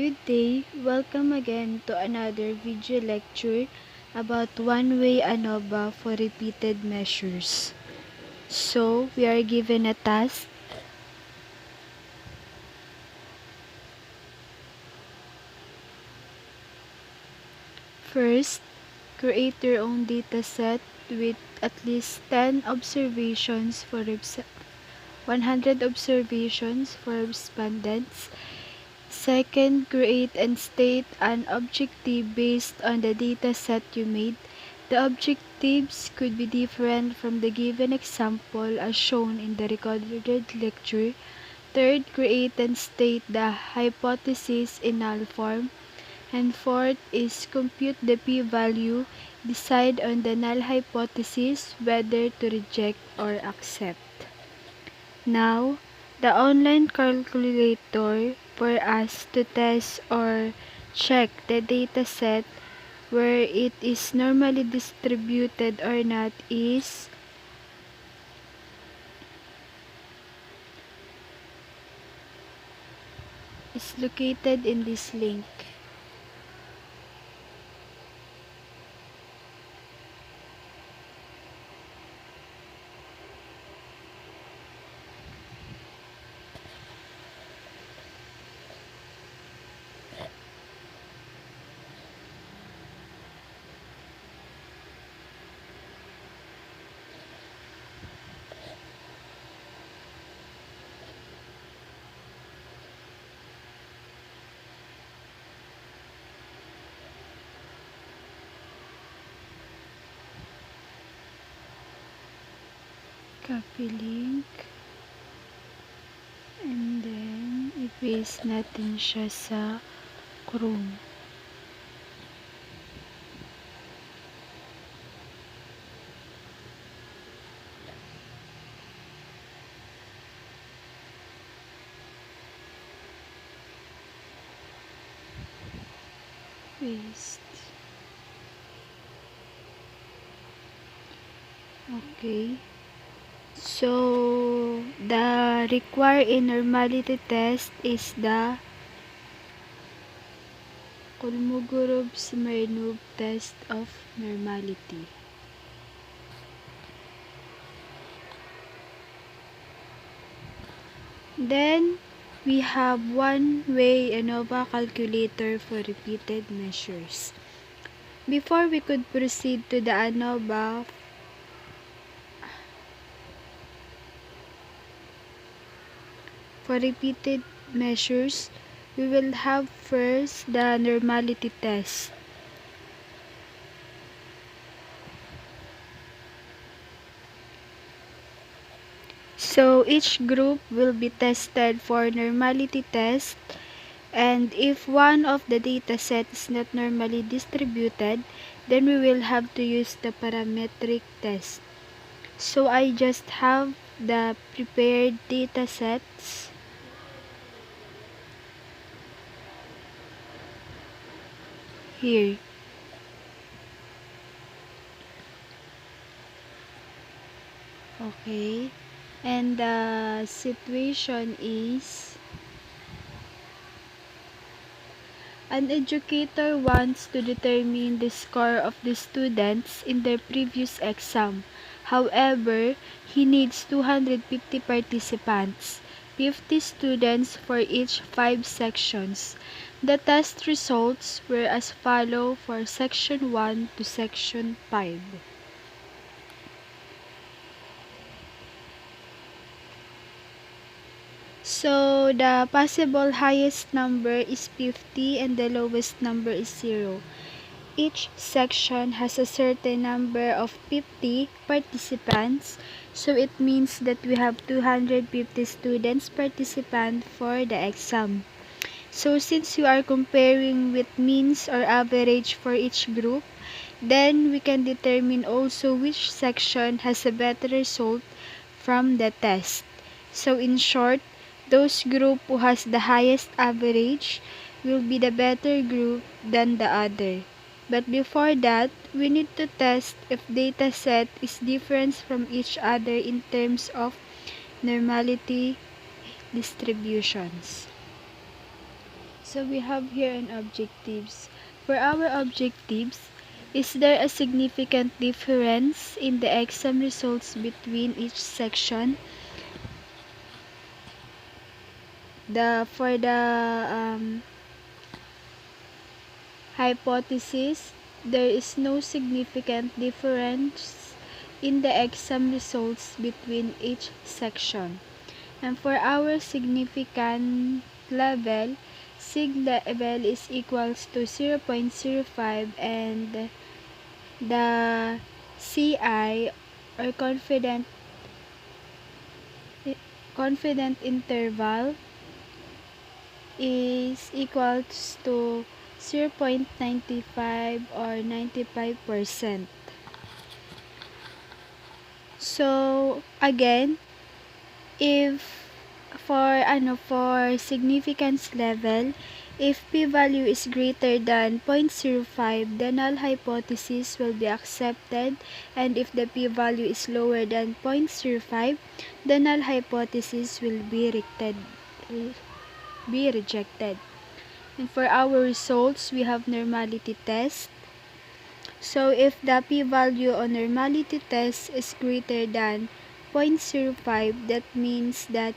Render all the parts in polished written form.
Good day! Welcome again to another video lecture about one-way ANOVA for repeated measures. So, we are given a task. First, create your own data set with at least 10 observations for 100 observations for respondents. Second, create and state an objective based on the data set you made. The objectives could be different from the given example as shown in the recorded lecture. Third, create and state the hypothesis in null form. And fourth is compute the p-value. Decide on the null hypothesis whether to reject or accept. Now, the online calculator for us to test or check the dataset where it is normally distributed or not is located in this link. Copy link. And then, i-paste natin siya sa Chrome. Paste. Okay. So, the required normality test is the Kolmogorov-Smirnov test of normality. Then, we have one-way ANOVA calculator for repeated measures. Before we could proceed to the ANOVA for repeated measures, we will have first the normality test. So each group will be tested for normality test, and if one of the data set is not normally distributed, then we will have to use the parametric test. So I just have the prepared data sets. Here. Okay. And the situation is an educator wants to determine the score of the students in their previous exam. However, he needs 250 participants, 50 students for each 5 sections. The test results were as follow for section 1 to section 5. So, the possible highest number is 50 and the lowest number is 0. Each section has a certain number of 50 participants, so it means that we have 250 students participant for the exam. So, since you are comparing with means or average for each group, then we can determine also which section has a better result from the test. So, in short, those group who has the highest average will be the better group than the other. But before that, we need to test if data set is different from each other in terms of normality distributions. So we have here an objectives. For our objectives, is there a significant difference in the exam results between each section? For the hypothesis, there is no significant difference in the exam results between each section. And for our significant level, sig level is equals to 0.05, and the CI, or confident interval, is equals to 0.95 or 95%. So again, if for significance level, if p-value is greater than 0.05, the null hypothesis will be accepted, and if the p-value is lower than 0.05, the null hypothesis will be rejected. And for our results, we have normality test. So if the p-value on normality test is greater than 0.05, that means that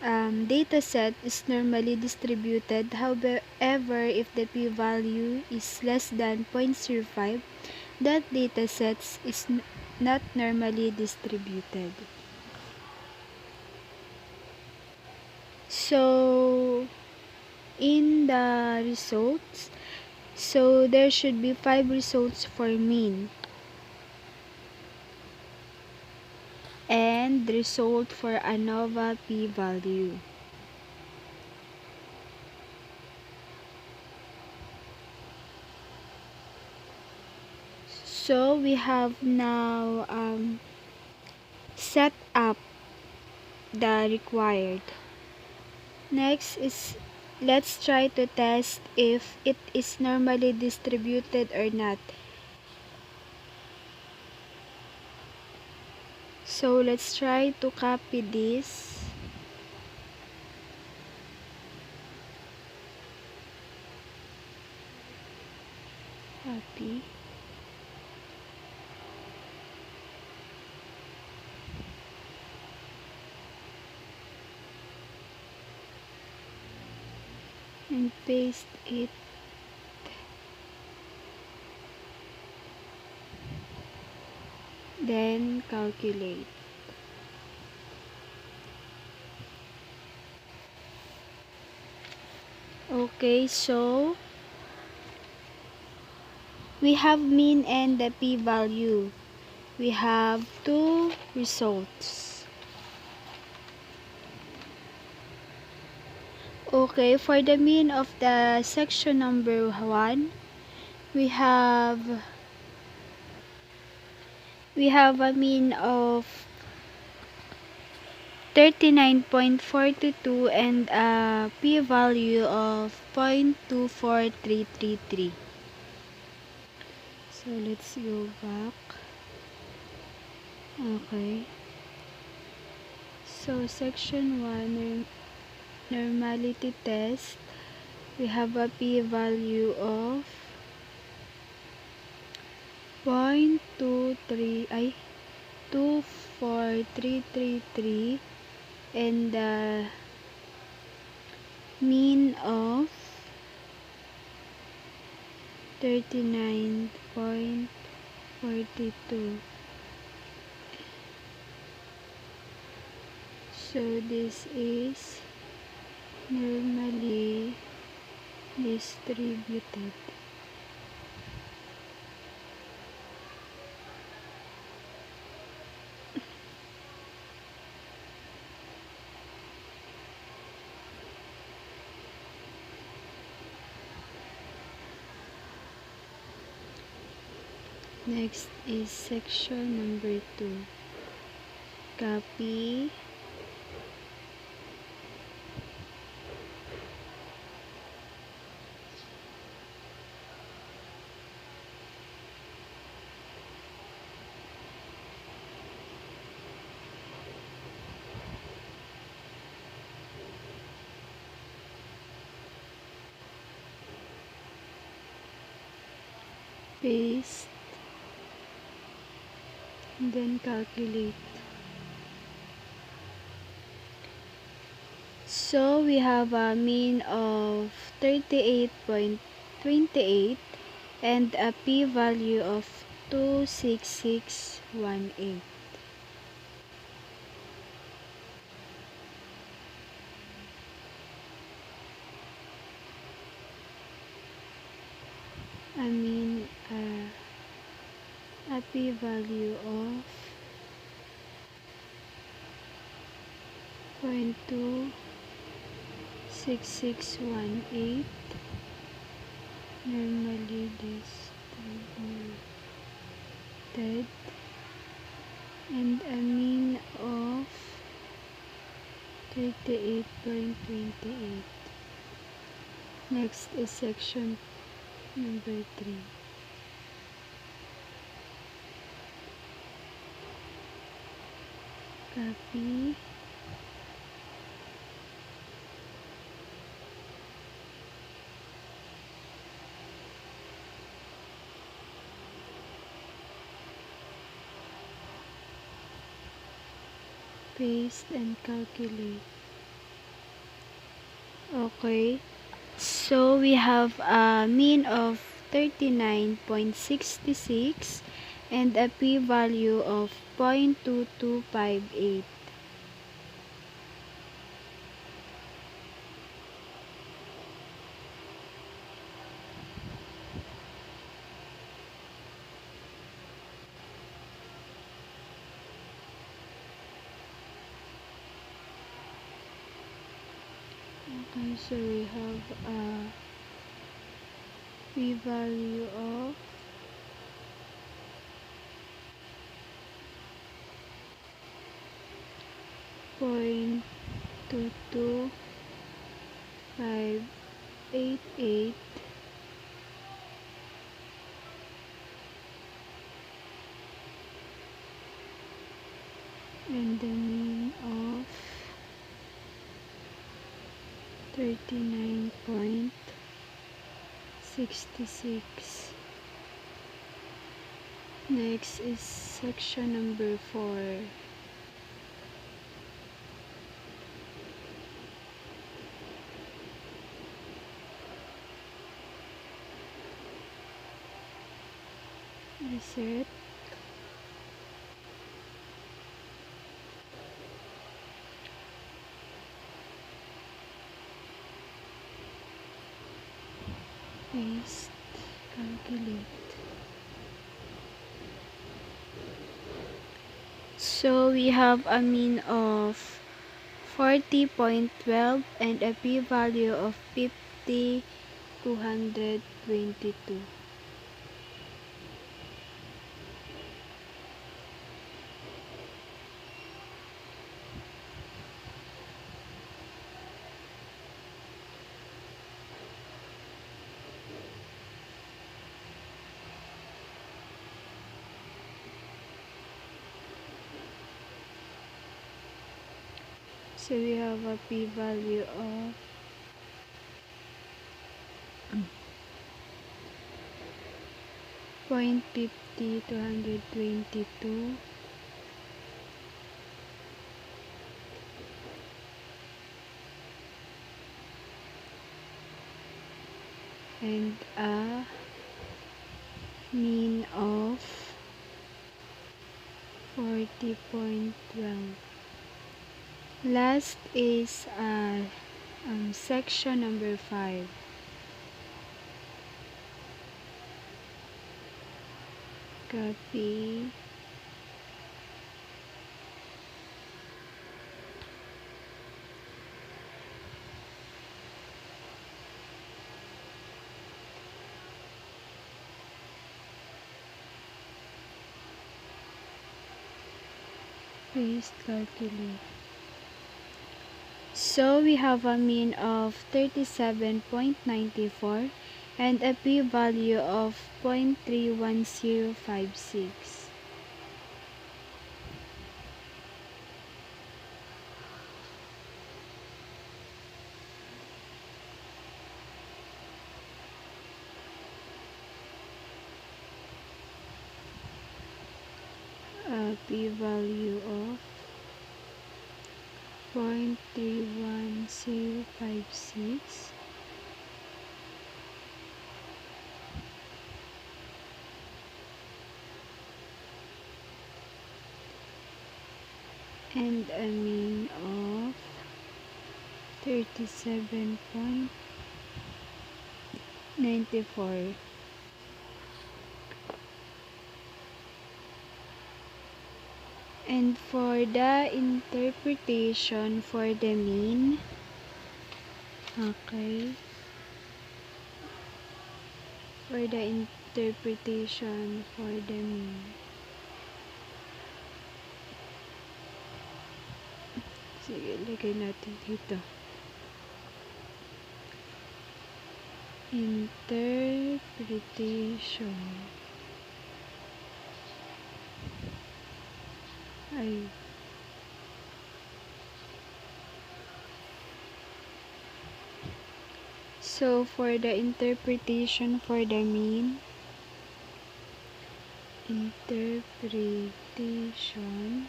data set is normally distributed. However, if the p-value is less than 0.05, that data set is not normally distributed. So in the results, so there should be 5 results for mean, and result for ANOVA p-value. So we have now set up the required. Next is, let's try to test if it is normally distributed or not. So let's try to copy this. Copy. And paste it. Then calculate. Okay, so we have mean and the p-value. We have 2 results. Okay, for the mean of the section number 1, we have a mean of 39.42 and a p-value of 0.24333. So let's go back. Okay. So section 1, normality test, we have a p-value of 24333, and the mean of 39.42. So this is normally distributed. Next is section number 2. Copy. paste, and then calculate. So we have a mean of 38.28 and a p-value of 26618. I mean a p-value of 0.26618, normally distributed, and a mean of 38.28. Next is section number 3. Copy. Paste and calculate. Okay. So we have a mean of 39.66 and a p-value of 0.2258. Okay, so we have a p-value of 0.22588 and the mean of 39.66. Next is section number 4. Reset. Paste. Calculate. So we have a mean of 40.12 and a p-value of 50,222. So we have a p-value of 0.50,222 and a mean of 40.12. Last is section number 5. Copy. Paste, calculate. So we have a mean of 37.94 and a p-value of 0.31056. p-value of 0.31056 and a mean of 37.94. And for the interpretation for the mean, okay, for the interpretation for the mean, sige, lagay natin dito. Interpretation. Ay. So, for the interpretation for the mean, interpretation,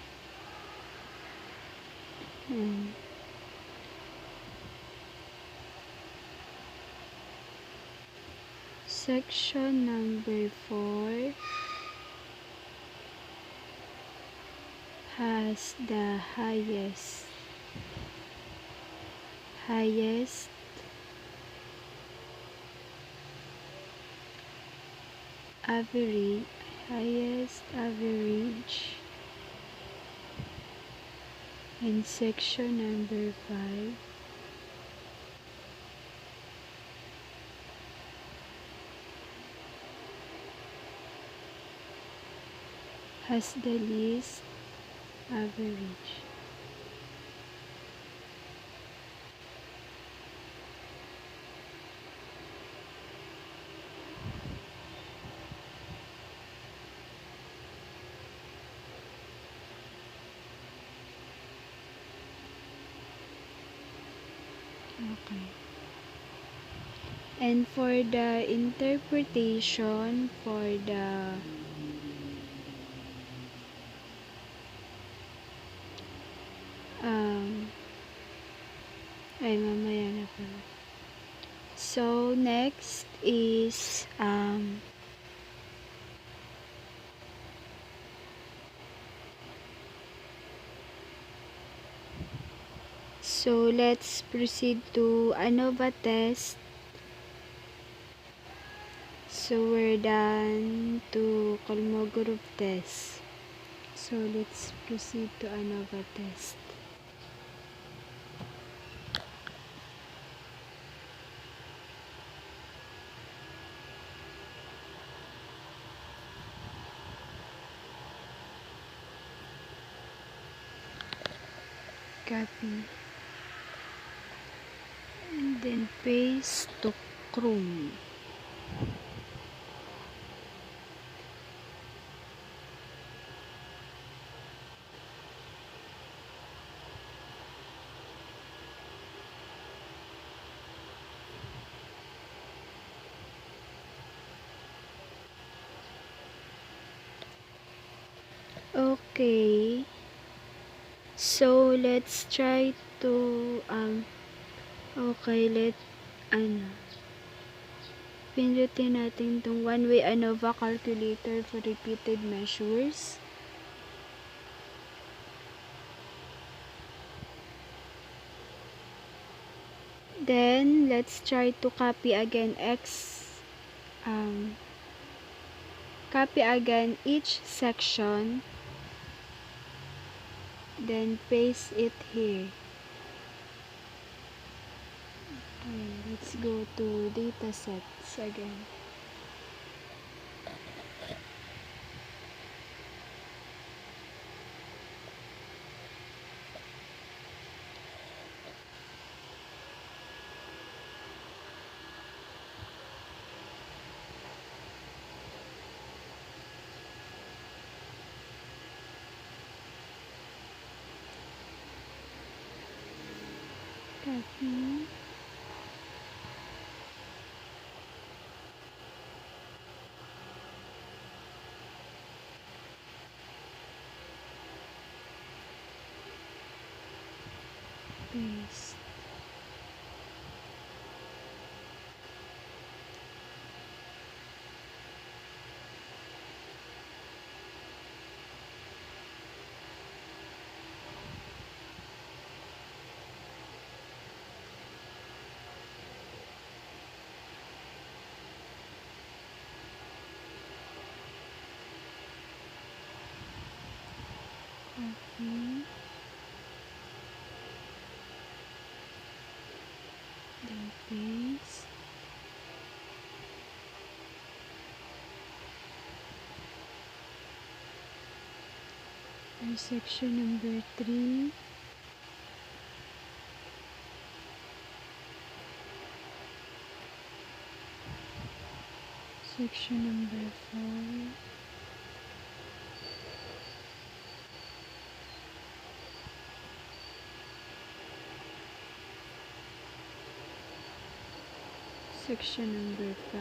section number 4 has the highest average, and section number 5 has the least average. Okay. And for the interpretation for the ay mamaya na pala. So next is so let's proceed to ANOVA test. So we're done to Kolmogorov test. So let's proceed to ANOVA test. Copy. And then paste to Chrome. Okay. So let's try to okay, pindutin natin tong one-way ANOVA calculator for repeated measures. Then let's try to copy again each section, then paste it here. Okay, let's go to data sets again. Copy. paste. Copy. Then paste. Our section number 3. Section number 4. Section number 5.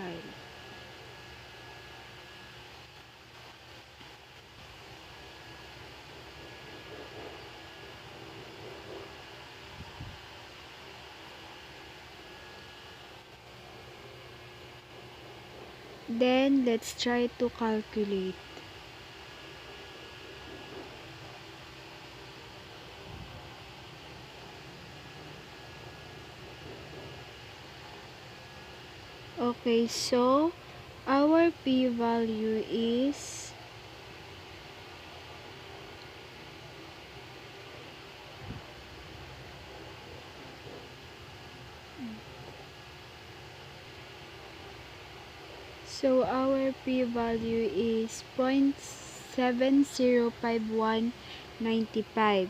Then, let's try to calculate. Okay, so our p-value is our p-value is 0.705195.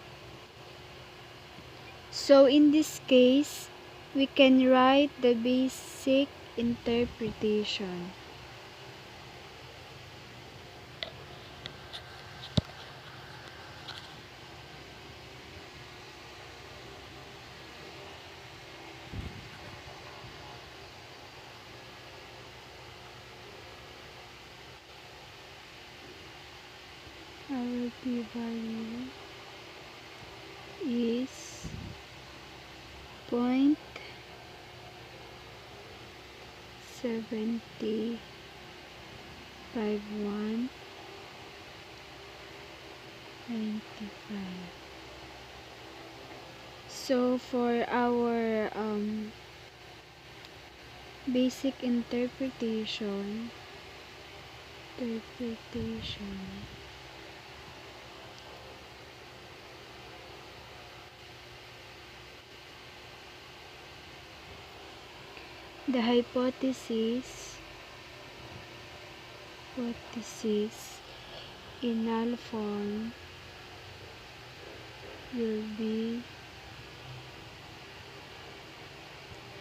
So in this case, we can write the basic interpretation. Our p-value is 0.705195. So for our basic interpretation, the hypothesis in null form will be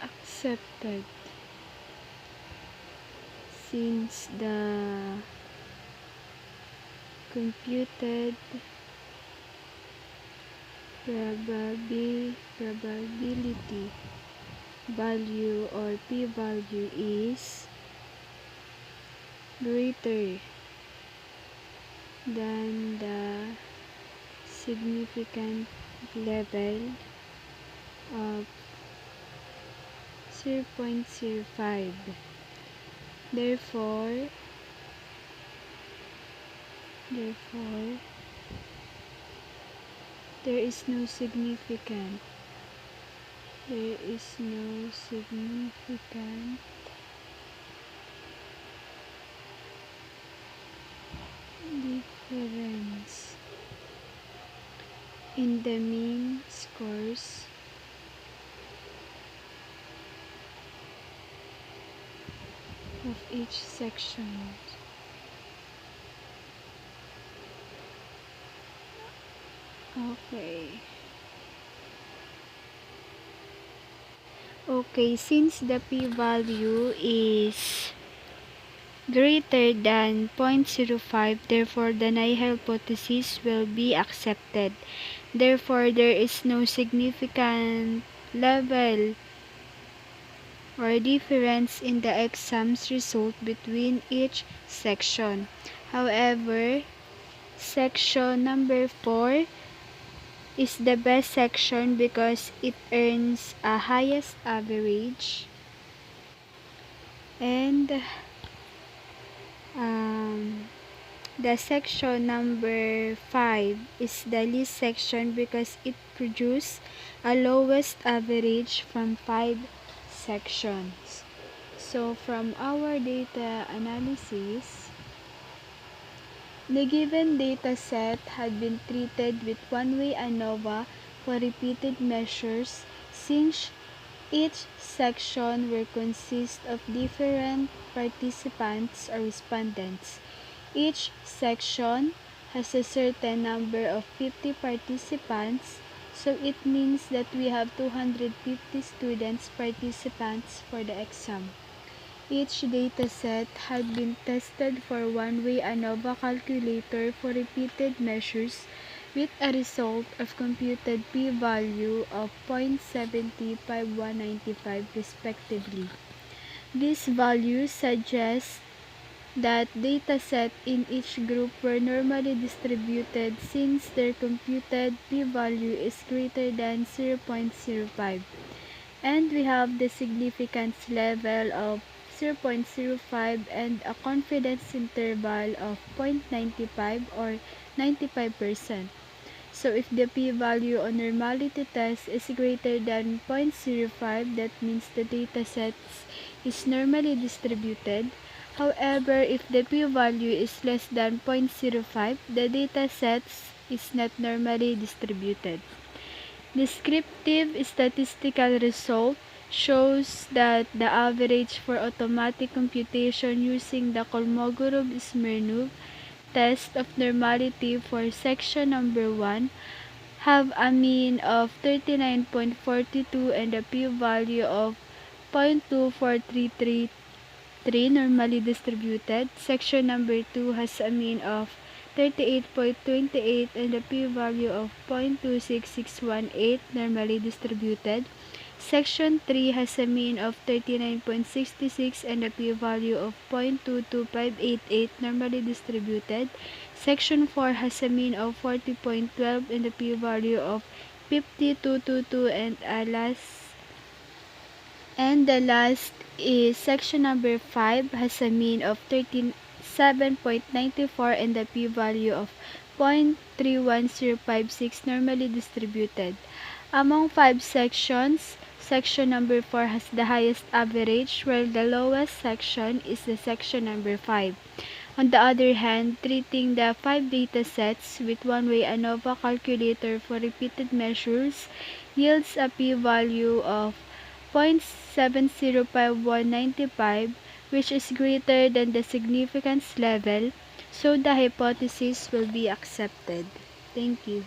accepted since the computed probability value or p-value is greater than the significant level of 0.05. Therefore, there is no significant difference in the mean scores of each section. Okay, since the p-value is greater than 0.05, therefore the null hypothesis will be accepted. Therefore, there is no significant level or difference in the exam's result between each section. However, section number 4 is the best section because it earns a highest average, and um, the section number 5 is the least section because it produces a lowest average from 5 sections. So from our data analysis, the given data set had been treated with one-way ANOVA for repeated measures since each section will consist of different participants or respondents. Each section has a certain number of 50 participants, so it means that we have 250 students participants for the exam. Each dataset had been tested for one-way ANOVA calculator for repeated measures with a result of computed p-value of 0.70195 respectively. These values suggest that dataset in each group were normally distributed since their computed p-value is greater than 0.05. And we have the significance level of 0.05 and a confidence interval of 0.95 or 95%. So if the p-value on normality test is greater than 0.05, that means the dataset is normally distributed. However, if the p-value is less than 0.05, the dataset is not normally distributed. Descriptive statistical result shows that the average for automatic computation using the Kolmogorov-Smirnov test of normality for section number 1 have a mean of 39.42 and a p-value of 0.24333 normally distributed. Section number 2 has a mean of 38.28 and a p-value of 0.26618 normally distributed. Section 3 has a mean of 39.66 and a p-value of 0.22588 normally distributed. Section 4 has a mean of 40.12 and a p-value of 5222 and the last is section number 5 has a mean of 13.7.94 and the p-value of 0.31056 normally distributed. Among 5 sections, section number 4 has the highest average, while the lowest section is the section number 5. On the other hand, treating the 5 datasets with one-way ANOVA calculator for repeated measures yields a p-value of 0.70595, which is greater than the significance level, so the hypothesis will be accepted. Thank you.